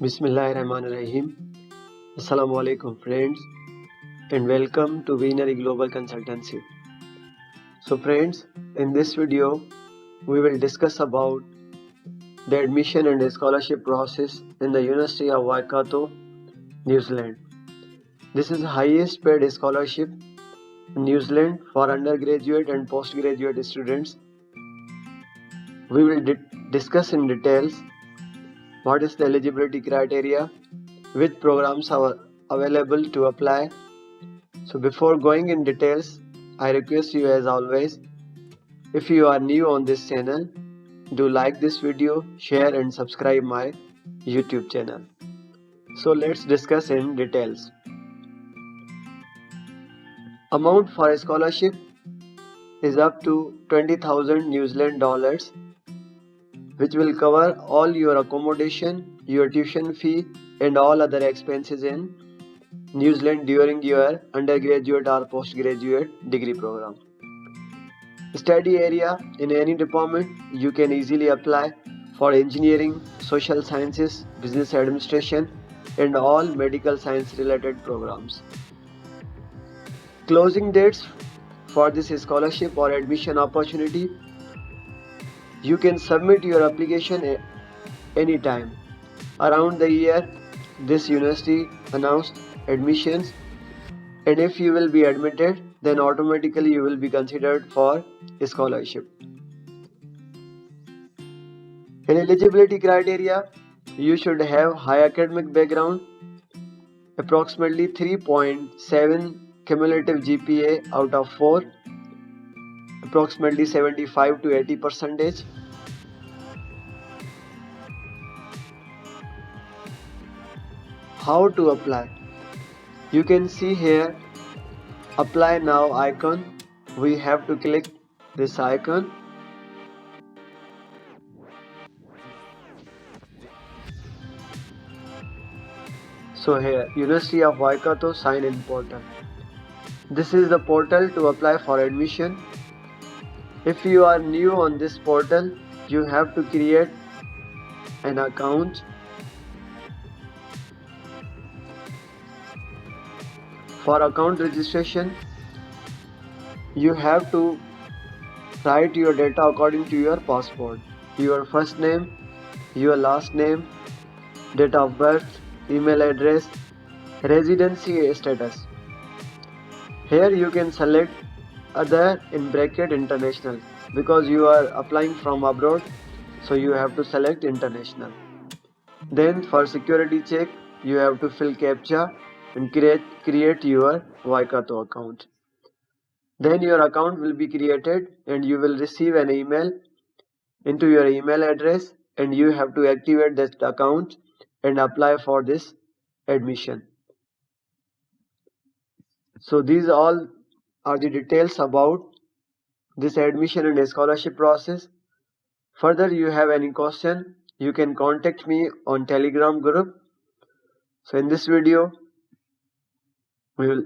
Bismillahirrahmanirrahim. Assalamu alaikum friends, and welcome to Winery Global Consultancy. So friends, in this video we will discuss about the admission and scholarship process in the University of Waikato, New Zealand. This is the highest paid scholarship in New Zealand for undergraduate and postgraduate students. We will discuss in details what is the eligibility criteria, which programs are available to apply. So before going in details, I request you as always, if you are new on this channel, do like this video, share and subscribe my YouTube channel. So let's discuss in details. Amount for a scholarship is up to 20,000 New Zealand dollars, which will cover all your accommodation, your tuition fee and all other expenses in New Zealand during your undergraduate or postgraduate degree program. Study area in any department you can easily apply for engineering, social sciences, business administration and all medical science related programs. Closing dates for this scholarship or admission opportunity, you can submit your application anytime. Around the year this university announced admissions, and if you will be admitted, then automatically you will be considered for a scholarship. In eligibility criteria, you should have high academic background, approximately 3.7 cumulative GPA out of 4, approximately 75 to 80%. How to apply? You can see here apply now icon. We have to click this icon. So here University of Waikato sign in portal. This is the portal to apply for admission. If you are new on this portal, you have to create an account. For account registration, you have to write your data according to your passport. Your first name, your last name, date of birth, email address, residency status. Here you can select other in bracket international because you are applying from abroad, so you have to select international. Then for security check, you have to fill CAPTCHA and create your Waikato account. Then your account will be created and you will receive an email into your email address, and you have to activate that account and apply for this admission. So these all are the details about this admission and scholarship process. Further, you have any question, you can contact me on Telegram group. So in this video we will